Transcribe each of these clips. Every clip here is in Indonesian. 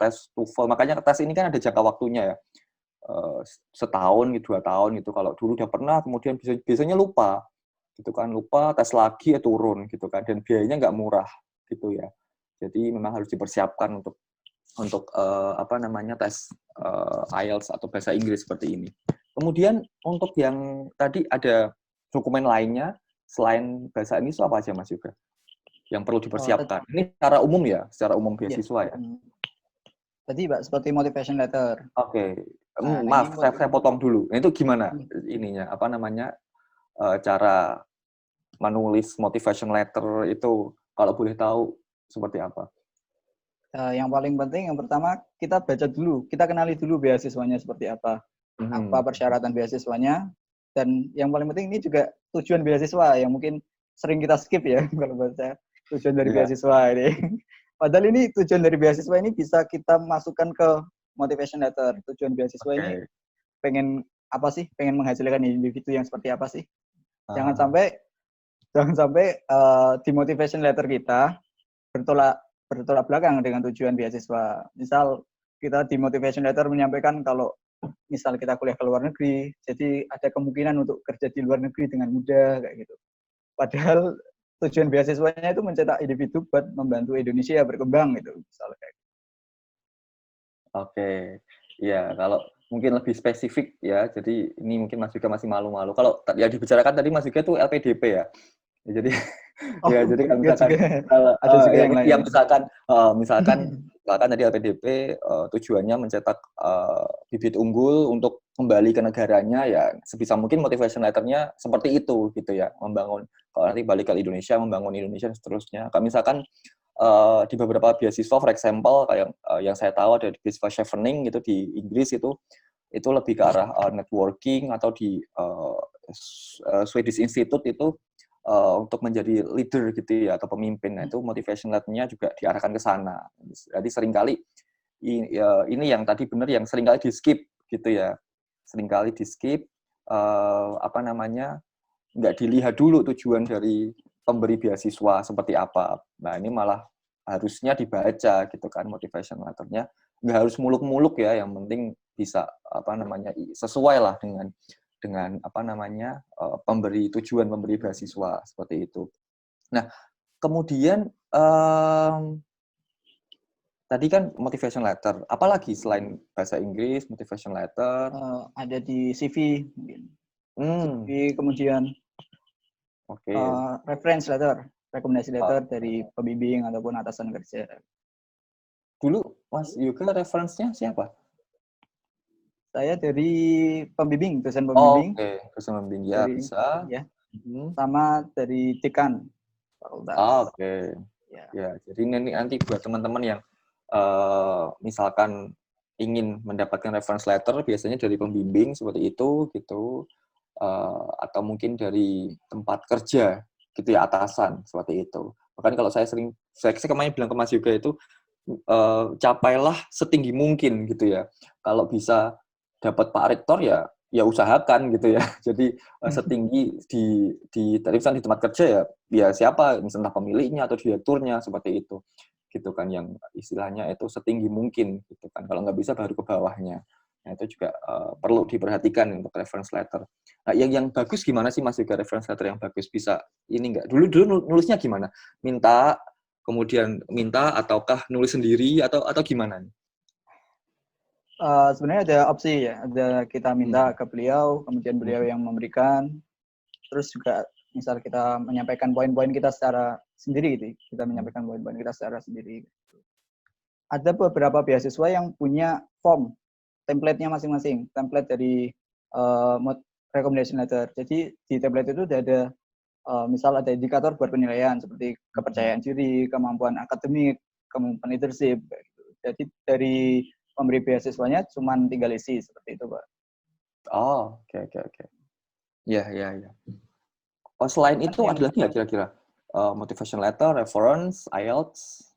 tes TOEFL. Makanya tes ini kan ada jangka waktunya ya. Setahun, 2 tahun gitu. Kalau dulu udah pernah, kemudian biasanya lupa. Gitu kan, lupa, tes lagi ya turun gitu kan. Dan biayanya nggak murah gitu ya. Jadi memang harus dipersiapkan untuk tes IELTS atau bahasa Inggris seperti ini. Kemudian untuk yang tadi ada dokumen lainnya selain bahasa Inggris itu apa aja Mas Yoga yang perlu dipersiapkan? Ini secara umum beasiswa ya. Tadi Pak seperti motivation letter. Oke. Maaf, saya potong dulu. Itu gimana ininya? Cara menulis motivation letter itu kalau boleh tahu seperti apa? Yang paling penting yang pertama kita baca dulu, kita kenali dulu beasiswanya seperti apa persyaratan beasiswanya, dan yang paling penting ini juga tujuan beasiswa yang mungkin sering kita skip ya kalau baca tujuan dari beasiswa ini. Padahal ini tujuan dari beasiswa ini bisa kita masukkan ke motivation letter. Tujuan beasiswa ini pengen apa sih? Pengen menghasilkan individu yang seperti apa sih? Jangan sampai di motivation letter kita bertolak belakang dengan tujuan beasiswa. Misal kita di motivation letter menyampaikan kalau misal kita kuliah ke luar negeri, jadi ada kemungkinan untuk kerja di luar negeri dengan mudah kayak gitu. Padahal tujuan beasiswanya itu mencetak individu buat membantu Indonesia berkembang gitu misalnya kayak gitu. Oke. Ya, kalau mungkin lebih spesifik ya. Jadi ini mungkin Mas Yuga masih malu-malu. Kalau yang dibicarakan tadi Mas Yuga itu LPDP ya. Jadi jadi kalau misalkan ada juga yang lain. Misalkan tadi LPDP tujuannya mencetak bibit unggul untuk kembali ke negaranya, ya sebisa mungkin motivation letter-nya seperti itu gitu ya, membangun kalau nanti balik ke Indonesia, membangun Indonesia dan seterusnya. Kalau misalkan di beberapa beasiswa, for example kayak yang saya tahu ada di beasiswa Chevening gitu di Inggris, itu lebih ke arah networking, atau di Swedish Institute itu untuk menjadi leader gitu ya, atau pemimpin. Nah, itu motivation letter-nya juga diarahkan ke sana. Jadi seringkali ini yang tadi benar, yang seringkali di skip gitu ya. Seringkali di skip nggak dilihat dulu tujuan dari pemberi beasiswa seperti apa. Nah, ini malah harusnya dibaca gitu kan motivation letter-nya. Nggak harus muluk-muluk ya, yang penting bisa sesuai lah dengan tujuan pemberi beasiswa seperti itu. Nah, kemudian tadi kan motivation letter, apalagi selain bahasa Inggris, motivation letter? Ada di CV mungkin. CV, kemudian reference letter, rekomendasi letter dari pembimbing ataupun atasan kerja. Dulu Mas Yoga referensinya siapa? Saya dari pembimbing, dosen pembimbing. Dosen pembimbing ya, bisa. Ya. Sama dari dekan fakultas. Ya, jadi ini nanti buat teman-teman yang misalkan ingin mendapatkan reference letter, biasanya dari pembimbing seperti itu gitu, atau mungkin dari tempat kerja gitu ya, atasan seperti itu. Bahkan kalau saya kemarin bilang ke Mas Yoga itu, capailah setinggi mungkin gitu ya. Kalau bisa dapat Pak Rektor ya usahakan gitu ya. Jadi setinggi di tempat kerja ya siapa, misalnya pemiliknya atau direkturnya seperti itu. Gitu kan, yang istilahnya itu setinggi mungkin gitu kan. Kalau nggak bisa baru ke bawahnya. Nah, itu juga perlu diperhatikan untuk reference letter. Nah, yang bagus gimana sih Mas Yoga, reference letter yang bagus? Bisa ini nggak? Dulu nulisnya gimana? Kemudian minta ataukah nulis sendiri atau gimana? Sebenarnya ada opsi ya, ada kita minta ke beliau, kemudian beliau yang memberikan, terus juga misal kita menyampaikan poin-poin kita secara sendiri gitu, kita menyampaikan poin-poin kita secara sendiri. Ada beberapa beasiswa yang punya form, template-nya masing-masing, template dari recommendation letter. Jadi di template itu ada misal ada indikator buat penilaian seperti kepercayaan diri, kemampuan akademik, kemampuan leadership. Gitu. Jadi dari pemberi beasiswanya cuma tinggal isi seperti itu, Pak. Oke. Ya. Oh, selain itu ada lagi nggak kira-kira? Motivation letter, reference, IELTS?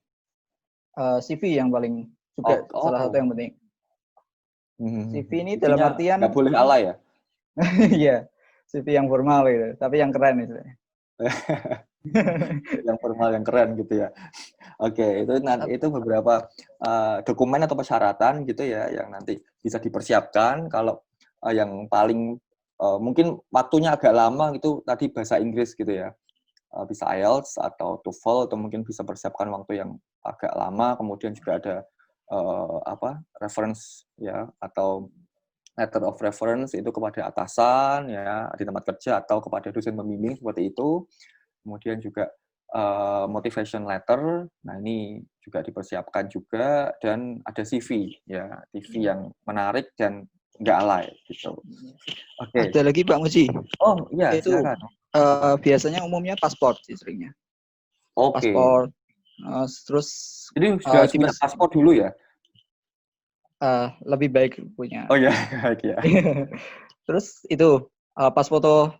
CV yang paling juga salah satu yang penting. CV ini dalam artian nggak boleh alay ya? Iya, CV yang formal gitu, tapi yang keren itu. yang formal yang keren gitu ya. Oke, itu beberapa dokumen atau persyaratan gitu ya yang nanti bisa dipersiapkan. Kalau yang paling mungkin waktunya agak lama gitu tadi bahasa Inggris gitu ya. Bisa IELTS atau TOEFL atau mungkin bisa persiapkan waktu yang agak lama. Kemudian juga ada reference ya atau letter of reference itu kepada atasan ya di tempat kerja atau kepada dosen pembimbing seperti itu. Kemudian juga motivation letter. Nah, ini juga dipersiapkan juga dan ada CV ya, CV yang menarik dan nggak alay gitu. Oke. Ada lagi Pak Muji. Oh, iya, Itu silakan. biasanya umumnya paspor sih seringnya. Oke. Paspor, terus Jadi sudah harus punya tipis paspor dulu ya? lebih baik punya. Oh ya, baik ya. Terus itu pas foto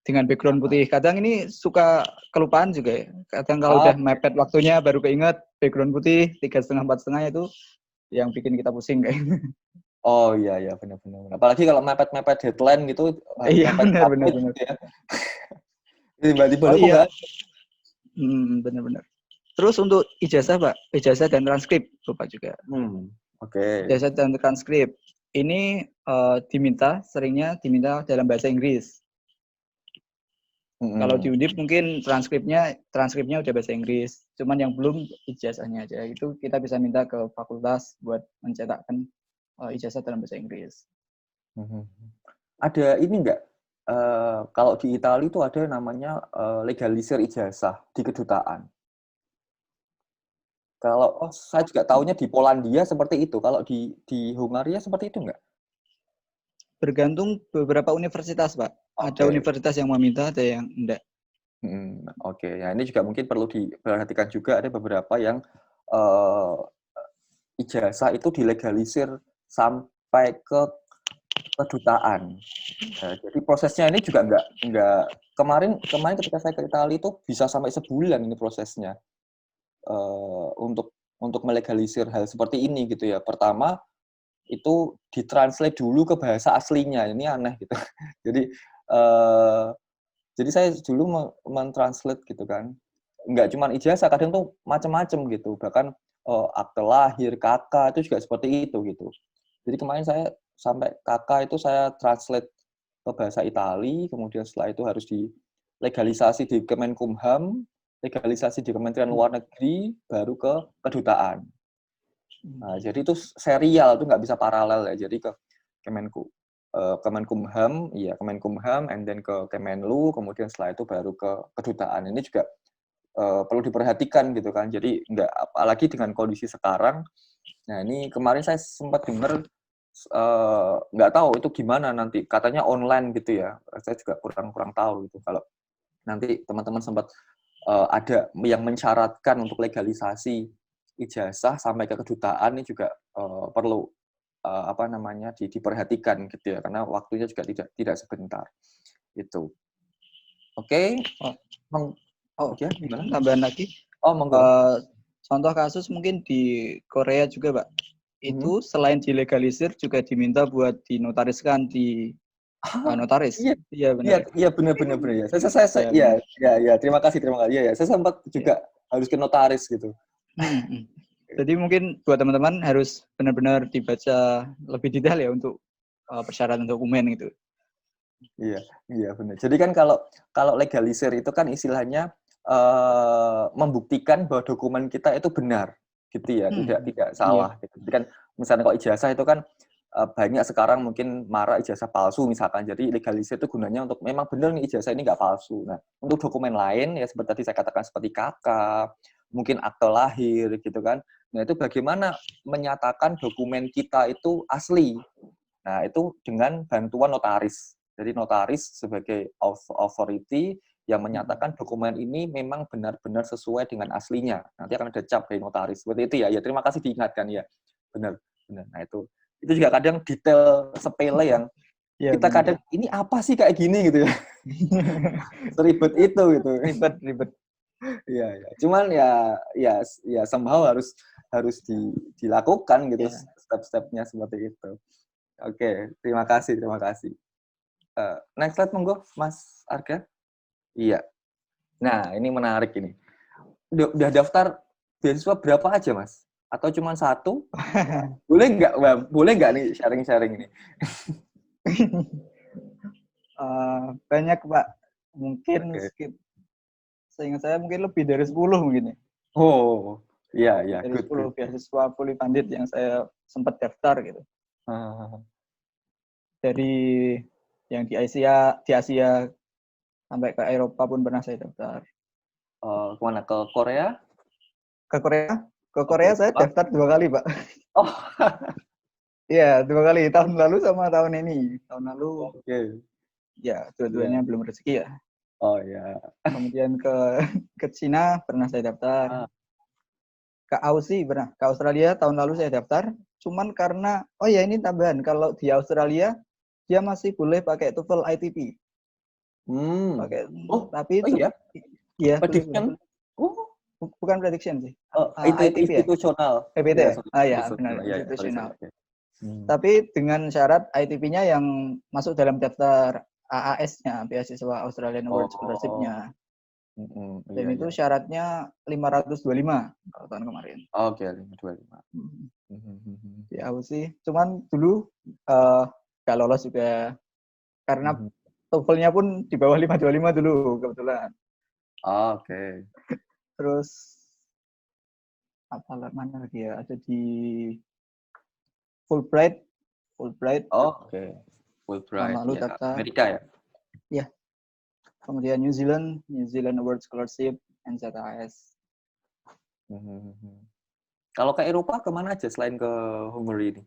dengan background putih. Kadang ini suka kelupaan juga ya. Kadang kalau udah Oke. mepet waktunya baru keinget background putih 3,5 4,5 itu yang bikin kita pusing kayaknya. Oh iya ya, benar-benar. Apalagi kalau mepet-mepet deadline gitu, Iya mepet benar benar submit benar. gitu ya. Tiba-tiba Oh kok iya, nggak. benar-benar. Terus untuk ijazah Pak, ijazah dan transkrip lupa juga. Oke. Ijazah dan transkrip ini seringnya diminta dalam bahasa Inggris. Kalau di Undip mungkin transkripnya udah bahasa Inggris. Cuman yang belum ijazahnya aja. Itu kita bisa minta ke fakultas buat mencetakkan ijazah dalam bahasa Inggris. Ada ini nggak? Kalau di Italia itu ada namanya legalisir ijazah di kedutaan. Kalau saya juga tahunya di Polandia seperti itu. Kalau di Hungaria seperti itu nggak? Bergantung beberapa universitas, Pak. Ada Oke. universitas yang meminta, ada yang enggak. Oke. Ya ini juga mungkin perlu diperhatikan juga ada beberapa yang uh, ijazah itu dilegalisir sampai ke kedutaan. Ya, jadi prosesnya ini juga nggak kemarin ketika saya ke Italia itu bisa sampai sebulan ini prosesnya untuk melegalisir hal seperti ini gitu ya. Pertama itu ditranslate dulu ke bahasa aslinya, ini aneh gitu. Jadi uh, jadi saya dulu mentranslate gitu kan, nggak cuma ijazah, kadang tuh macam-macam gitu, bahkan akte lahir, kakak itu juga seperti itu gitu. Jadi kemarin saya sampai kakak itu saya translate ke bahasa Itali, kemudian setelah itu harus dilegalisasi di Kemenkumham, legalisasi di Kementerian Luar Negeri, baru ke kedutaan. Nah, jadi itu serial, itu nggak bisa paralel ya. Jadi ke Kemenkumham, iya Kemenkumham, and then ke Kemenlu, kemudian setelah itu baru ke kedutaan. Ini juga perlu diperhatikan gitu kan. Jadi nggak, apalagi dengan kondisi sekarang. Nah ini kemarin saya sempat dengar nggak tahu itu gimana nanti. Katanya online gitu ya. Saya juga kurang tahu gitu. Kalau nanti teman-teman sempat ada yang mensyaratkan untuk legalisasi ijazah sampai ke kedutaan ini juga perlu diperhatikan gitu ya karena waktunya juga tidak sebentar itu. Oke. Ya gimana? Tambahan lagi. Oh monggo. Contoh kasus mungkin di Korea juga, Pak. Itu selain dilegalisir juga diminta buat dinotariskan di notaris. Iya, Iya iya, benar. iya benar. Ya. Saya Iya benar. ya. Terima kasih. Iya, ya. Saya sempat Ya. juga harus ke notaris gitu. Jadi mungkin buat teman-teman harus benar-benar dibaca lebih detail ya untuk persyaratan dokumen gitu. Iya benar. Jadi kan kalau legalisir itu kan istilahnya membuktikan bahwa dokumen kita itu benar, gitu ya, tidak Iya. salah. Gitu. Jadi kan misalnya kalau ijazah itu kan banyak sekarang mungkin marak ijazah palsu misalkan. Jadi legalisir itu gunanya untuk memang benar nih ijazah ini nggak palsu. Nah untuk dokumen lain ya seperti tadi saya katakan seperti KK, mungkin akte lahir gitu kan. Nah itu bagaimana menyatakan dokumen kita itu asli. Nah, itu dengan bantuan notaris. Jadi notaris sebagai authority yang menyatakan dokumen ini memang benar-benar sesuai dengan aslinya. Nanti akan ada cap dari notaris. Seperti itu ya. Ya, terima kasih diingatkan ya. Benar. Nah, itu juga kadang detail sepele yang Iya kita benar. kadang ini apa sih kayak gini gitu ya. Seribet itu gitu. Ribet. Iya, ya. Cuman ya somehow harus dilakukan gitu Ya. step-stepnya seperti itu. Oke, terima kasih. Next slide monggo, Mas Arga. Iya. Nah, ini menarik ini. Udah daftar beasiswa berapa aja, Mas? Atau cuma satu? Boleh nggak, Mbak? Boleh nggak nih sharing-sharing ini? Banyak Pak, mungkin Oke. seingat saya mungkin lebih dari 10 mungkin ya. Oh, iya, iya. Dari Good, good, 10 good. beasiswa fully funded yang saya sempat daftar gitu. Ah, Dari yang di Asia sampai ke Eropa pun pernah saya daftar. kemana? Ke Korea? Ke Korea, ke Oh, ke Korea saya Eropa? daftar 2 kali Pak. Oh, Iya, 2 kali, tahun lalu sama tahun ini. Tahun lalu oke. ya Iya. dua-duanya belum rezeki ya. Oh, ya. Kemudian ke ke Cina pernah saya daftar. Ah, Ke Aussie pernah. Ke Australia tahun lalu saya daftar. Cuman karena oh ya ini tambahan kalau di Australia dia masih boleh pakai TOEFL ITP. hmm. Pakai Oh, tapi oh iya. iya boleh. Prediction. Oh, Bukan prediction sih. itu ITP ya? institusional. PPT Ya, ya? sorry. Ah ya benar Institusional. Ya, ya, sorry, sorry. institusional. Oke. Hmm. Tapi dengan syarat ITP-nya yang masuk dalam daftar AAS-nya, beasiswa Australian Award Oh, Scholarship-nya. Dan iya, itu iya. syaratnya 525 kalau tahun kemarin. Oke, 525. Hmm. Mhm. Ya aku sih. Cuman dulu eh gak lolos juga karena Mhm. TOEFL-nya pun di bawah 525 dulu kebetulan. Oke. Terus apa mana lagi ya? Ada di Fulbright, Fulbright Oke. tahun Fulbright, lalu ya. daftar. Amerika ya? Ya, kemudian New Zealand Award Scholarship, NZAS. Mhm. Kalau ke Eropa kemana aja selain ke Hungary ini?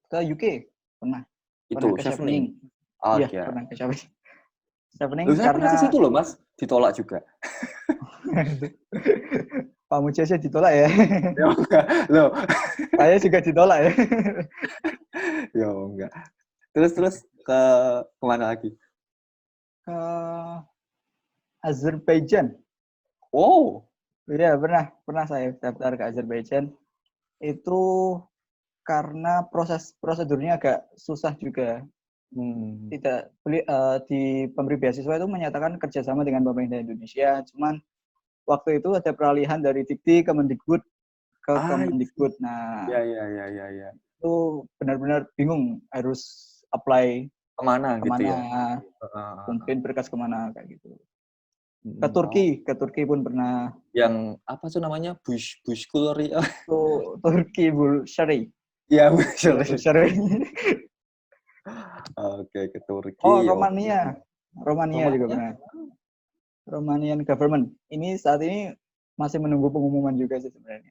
Ke UK pernah, Itu, pernah ke Chevening. Chevening. Iya, Oke. pernah ke Chevening. Loh, Chevening saya pernah ke karena situ loh, Mas. Ditolak juga. Pak Mujasa ditolak ya. Ya enggak. Loh, Saya juga ditolak ya. ya enggak. Terus ke kemana lagi? Ke Azerbaijan. Wow. Iya, pernah saya daftar ke Azerbaijan. Itu karena prosedurnya agak susah juga. Hmm. Tidak di pemberi beasiswa itu menyatakan kerjasama dengan pemerintah Indonesia. Cuman waktu itu ada peralihan dari Dikti ke Mendikbud ke Ah, Kemendikbud. Nah, ya, ya, ya, ya, ya. itu benar-benar bingung harus apply Kemana gitu kemana, ya? Heeh. kumpulin berkas kemana kayak gitu. Oh, Ke Turki pun pernah. yang apa tuh namanya? Bush Cullery. Itu Turki Bulshari. Ya, Ya, Bush. Bulshari. Oke, ke Oh, Turki. Oke. Romania. Romania juga Romania? pernah. Romanian government. Ini saat ini masih menunggu pengumuman juga sih sebenarnya.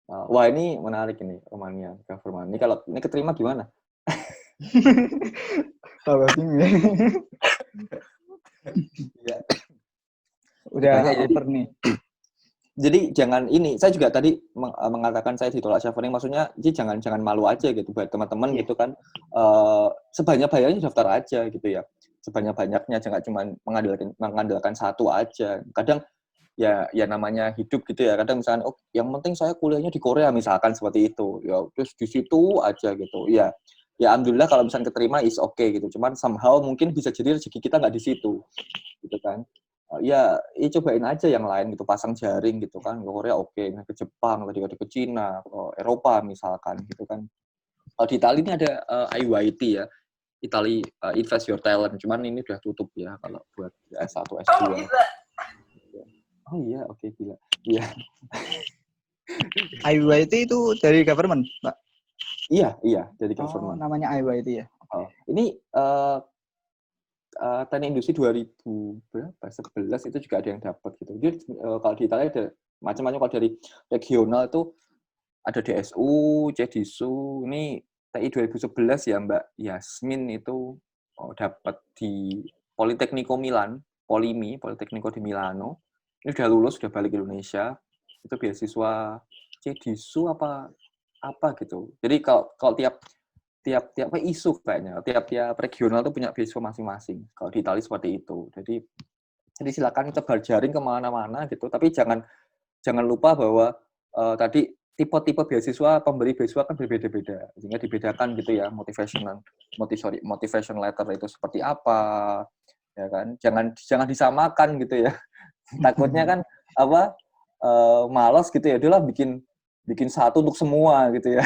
Wah, ini menarik ini, Romania government. Ini kalau ini keterima gimana? Kalau bingung ya. Iya. Udah Banyak over nih. jadi jangan ini, saya juga tadi mengatakan saya ditolak chevening, maksudnya jadi jangan malu aja gitu buat teman-teman Iya. gitu kan. Sebanyak-banyaknya daftar aja gitu ya. Sebanyak-banyaknya, jangan cuma mengandalkan satu aja. Kadang ya namanya hidup gitu ya. Kadang misalkan oh yang penting saya kuliahnya di Korea misalkan seperti itu. Ya terus di situ aja gitu. Ya alhamdulillah kalau misalkan keterima is okay gitu. Cuman somehow mungkin bisa jadi rezeki kita nggak di situ gitu kan. Ya cobain aja yang lain gitu, pasang jaring gitu kan. Ke Korea oke, ke Jepang, tadi ada ke Cina, ke Eropa misalkan gitu kan. Kalau di Italia ini ada IYT ya, Italy Invest Your Talent. Cuman ini udah tutup ya kalau buat S1, S2. Oh iya, oke, gila. Iya. IYT itu dari government, Pak. Iya, jadi Oh, government. namanya IYT ya. Ini teknik industri 2011 itu juga ada yang dapat gitu. Jadi kalau di Italia ada macam-macam. Kalau dari regional itu ada DSU, CEDISU. Ini TI 2011 ya Mbak Yasmin itu dapat di Politecnico Milan, Politecnico di Milano. Ini udah lulus, sudah balik ke Indonesia. Itu beasiswa CEDISU apa gitu. Jadi kalau tiap isu kayaknya, tiap regional tuh punya beasiswa masing-masing. Kalau di Italia seperti itu. Jadi silakan tebar jaring kemana-mana gitu. Tapi jangan lupa bahwa tadi tipe-tipe beasiswa, pemberi beasiswa kan berbeda-beda. Sehingga dibedakan gitu ya, motivation letter itu seperti apa, ya kan? Jangan disamakan gitu ya. Takutnya kan malas gitu ya, udahlah bikin satu untuk semua gitu ya.